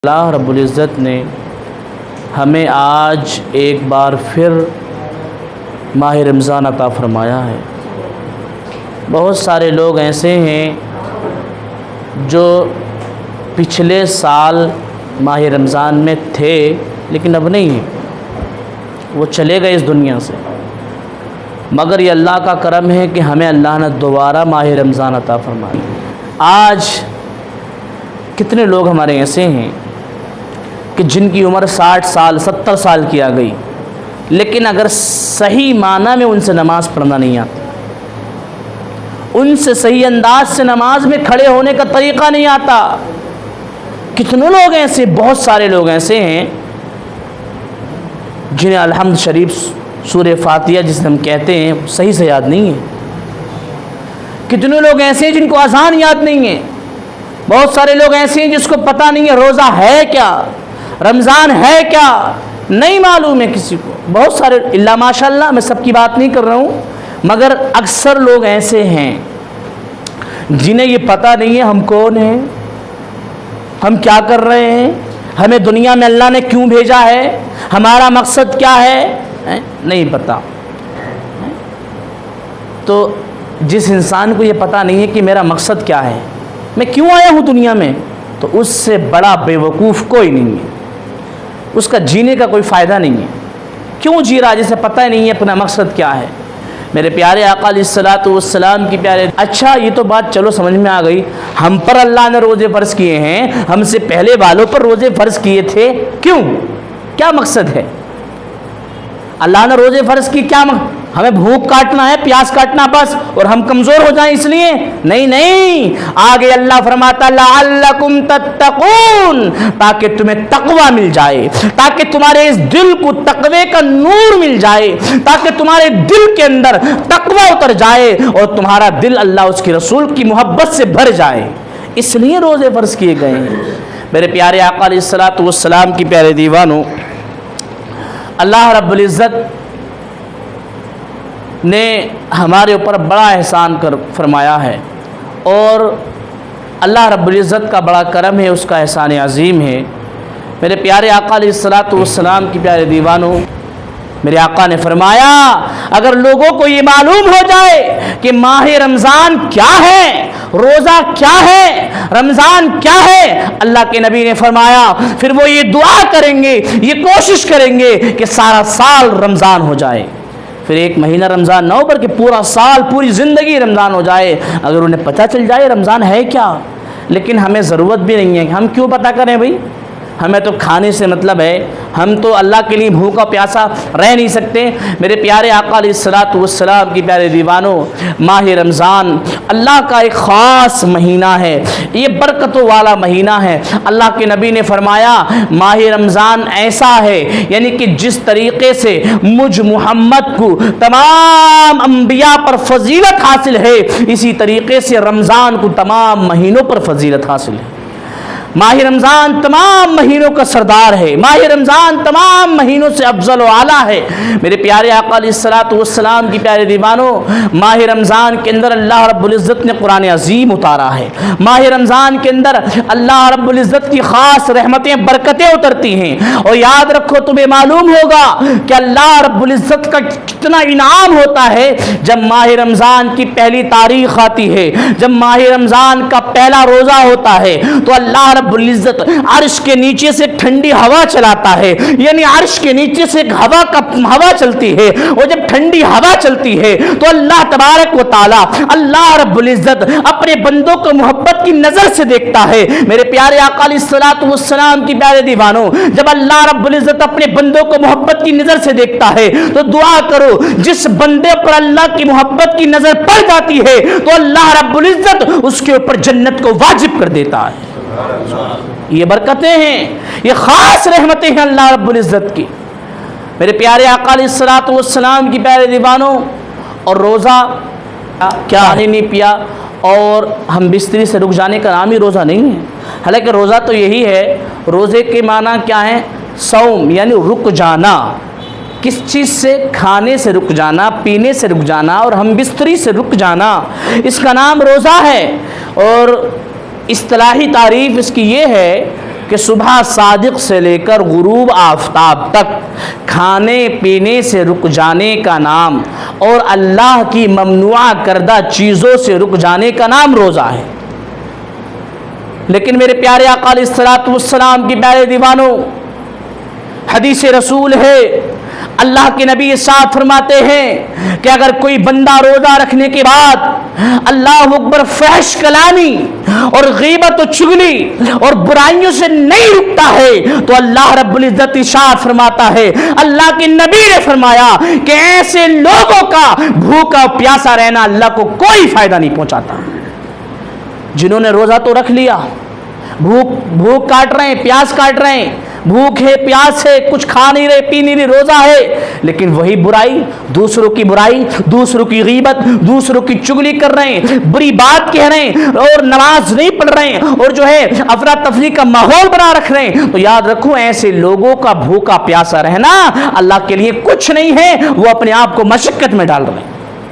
اللہ رب العزت نے ہمیں آج ایک بار پھر ماہ رمضان عطا فرمایا ہے۔ بہت سارے لوگ ایسے ہیں جو پچھلے سال ماہ رمضان میں تھے لیکن اب نہیں ہیں، وہ چلے گئے اس دنیا سے، مگر یہ اللہ کا کرم ہے کہ ہمیں اللہ نے دوبارہ ماہ رمضان عطا فرمایا۔ آج کتنے لوگ ہمارے ایسے ہیں کہ جن کی عمر 60 سال 70 سال کی آ گئی، لیکن اگر صحیح معنی میں ان سے نماز پڑھنا نہیں آتا، ان سے صحیح انداز سے نماز میں کھڑے ہونے کا طریقہ نہیں آتا۔ کتنے لوگ ایسے، بہت سارے لوگ ایسے ہیں جنہیں الحمد شریف سورہ فاتحہ جسے ہم کہتے ہیں صحیح سے یاد نہیں ہے۔ کتنے لوگ ایسے ہیں جن کو اذان یاد نہیں ہے۔ بہت سارے لوگ ایسے ہیں جس کو پتہ نہیں ہے روزہ ہے کیا، رمضان ہے کیا، نہیں معلوم ہے کسی کو۔ بہت سارے، اللہ ماشاء اللہ، میں سب کی بات نہیں کر رہا ہوں، مگر اکثر لوگ ایسے ہیں جنہیں یہ پتہ نہیں ہے ہم کون ہیں، ہم کیا کر رہے ہیں، ہمیں دنیا میں اللہ نے کیوں بھیجا ہے، ہمارا مقصد کیا ہے، نہیں پتہ۔ تو جس انسان کو یہ پتہ نہیں ہے کہ میرا مقصد کیا ہے، میں کیوں آیا ہوں دنیا میں، تو اس سے بڑا بے وقوف کوئی نہیں ہے۔ اس کا جینے کا کوئی فائدہ نہیں ہے۔ کیوں جی رہا جسے پتہ ہی نہیں ہے اپنا مقصد کیا ہے۔ میرے پیارے آقا علیہ الصلوۃ والسلام کی پیارے، اچھا یہ تو بات چلو سمجھ میں آ گئی، ہم پر اللہ نے روزے فرض کیے ہیں، ہم سے پہلے والوں پر روزے فرض کیے تھے، کیوں، کیا مقصد ہے؟ اللہ نے روزے فرض کی، کیا ہمیں بھوک کاٹنا ہے، پیاس کاٹنا بس، اور ہم کمزور ہو جائیں اس لیے؟ نہیں، آگے اللہ فرماتا لعلکم تتقون، تاکہ تمہیں تقوی مل جائے، تاکہ تمہارے اس دل کو تقوی کا نور مل جائے، تاکہ تمہارے دل کے اندر تقوی اتر جائے اور تمہارا دل اللہ اس کے رسول کی محبت سے بھر جائے، اس لیے روزے فرض کیے گئے ہیں۔ میرے پیارے آقا علیہ الصلوۃ والسلام کی پیارے دیوانوں، اللہ رب العزت نے ہمارے اوپر بڑا احسان فرمایا ہے، اور اللہ رب العزت کا بڑا کرم ہے، اس کا احسان عظیم ہے۔ میرے پیارے آقا علیہ الصلوۃ والسلام کی پیارے دیوانوں، میرے آقا نے فرمایا اگر لوگوں کو یہ معلوم ہو جائے کہ ماہ رمضان کیا ہے، روزہ کیا ہے، رمضان کیا ہے، اللہ کے نبی نے فرمایا پھر وہ یہ دعا کریں گے، یہ کوشش کریں گے کہ سارا سال رمضان ہو جائے، پھر ایک مہینہ رمضان نہ ہو بلکہ پورا سال، پوری زندگی رمضان ہو جائے، اگر انہیں پتہ چل جائے رمضان ہے کیا۔ لیکن ہمیں ضرورت بھی نہیں ہے، ہم کیوں پتہ کریں بھائی، ہمیں تو کھانے سے مطلب ہے، ہم تو اللہ کے لیے بھوکا پیاسا رہ نہیں سکتے۔ میرے پیارے آقا علیہ الصلوۃ والسلام کی پیارے دیوانوں، ماہ رمضان اللہ کا ایک خاص مہینہ ہے، یہ برکتوں والا مہینہ ہے۔ اللہ کے نبی نے فرمایا ماہ رمضان ایسا ہے، یعنی کہ جس طریقے سے مجھ محمد کو تمام انبیاء پر فضیلت حاصل ہے، اسی طریقے سے رمضان کو تمام مہینوں پر فضیلت حاصل ہے۔ ماہ رمضان تمام مہینوں کا سردار ہے، ماہ رمضان تمام مہینوں سے افضل و اعلیٰ ہے۔ میرے پیارے آقا علیہ الصلوۃ والسلام کی پیارے دیوانوں، ماہ رمضان کے اندر اللہ رب العزت نے قرآن عظیم اتارا ہے، ماہ رمضان کے اندر اللہ رب العزت کی خاص رحمتیں برکتیں اترتی ہیں، اور یاد رکھو تمہیں معلوم ہوگا کہ اللہ رب العزت کا کتنا انعام ہوتا ہے جب ماہ رمضان کی پہلی تاریخ آتی ہے، جب ماہ رمضان کا پہلا روزہ ہوتا ہے تو اللہ رب العزت عرش کے نیچے سے ٹھنڈی ہوا چلاتا ہے، یعنی عرش کے نیچے سے ایک ہوا چلتی ہے، اور جب ٹھنڈی ہوا چلتی ہے تو اللہ تبارک و تعالی، اللہ رب العزت اپنے بندوں کو محبت کی نظر سے دیکھتا ہے۔ میرے پیارے آقا علیہ الصلوۃ والسلام کی پیارے دیوانوں، جب اللہ رب العزت اپنے بندوں کو محبت کی نظر سے دیکھتا ہے تو دعا کرو، جس بندے پر اللہ کی محبت کی نظر پڑ جاتی ہے تو اللہ رب العزت اس کے اوپر جنت کو واجب کر دیتا ہے۔ یہ برکتیں ہیں، یہ خاص رحمتیں ہیں اللہ رب العزت کی۔ میرے پیارے آقا علیہ الصلوۃ والسلام کی پیارے دیوانوں، اور روزہ کیا ہے، نہیں پیا اور ہم بستری سے رک جانے کا نام ہی روزہ نہیں ہے، حالانکہ روزہ تو یہی ہے۔ روزے کے معنی کیا ہے؟ صوم، یعنی رک جانا، کس چیز سے؟ کھانے سے رک جانا، پینے سے رک جانا، اور ہم بستری سے رک جانا، اس کا نام روزہ ہے۔ اور اصطلاحی تعریف اس کی یہ ہے کہ صبح صادق سے لے کر غروب آفتاب تک کھانے پینے سے رک جانے کا نام اور اللہ کی ممنوع کردہ چیزوں سے رک جانے کا نام روزہ ہے۔ لیکن میرے پیارے آقا علیہ الصلوۃ والسلام کی پیارے دیوانوں، حدیث رسول ہے، اللہ کے نبی ارشاد فرماتے ہیں کہ اگر کوئی بندہ روزہ رکھنے کے بعد اللہ اکبر فحش کلامی اور غیبت و چغلی اور برائیوں سے نہیں رکتا ہے تو اللہ رب العزت ارشاد فرماتا ہے، اللہ کے نبی نے فرمایا کہ ایسے لوگوں کا بھوکا پیاسا رہنا اللہ کو کوئی فائدہ نہیں پہنچاتا۔ جنہوں نے روزہ تو رکھ لیا، بھوک کاٹ رہے ہیں، پیاس کاٹ رہے ہیں، بھوک ہے، پیاس ہے، کچھ کھا نہیں رہے، پی نہیں رہے، روزہ ہے، لیکن وہی برائی، دوسروں کی برائی، دوسروں کی غیبت، دوسروں کی چغلی کر رہے ہیں، بری بات کہہ رہے ہیں اور نماز نہیں پڑھ رہے ہیں اور جو ہے افراتفری کا ماحول بنا رکھ رہے ہیں، تو یاد رکھو ایسے لوگوں کا بھوکا پیاسا رہنا اللہ کے لیے کچھ نہیں ہے، وہ اپنے آپ کو مشقت میں ڈال رہے ہیں۔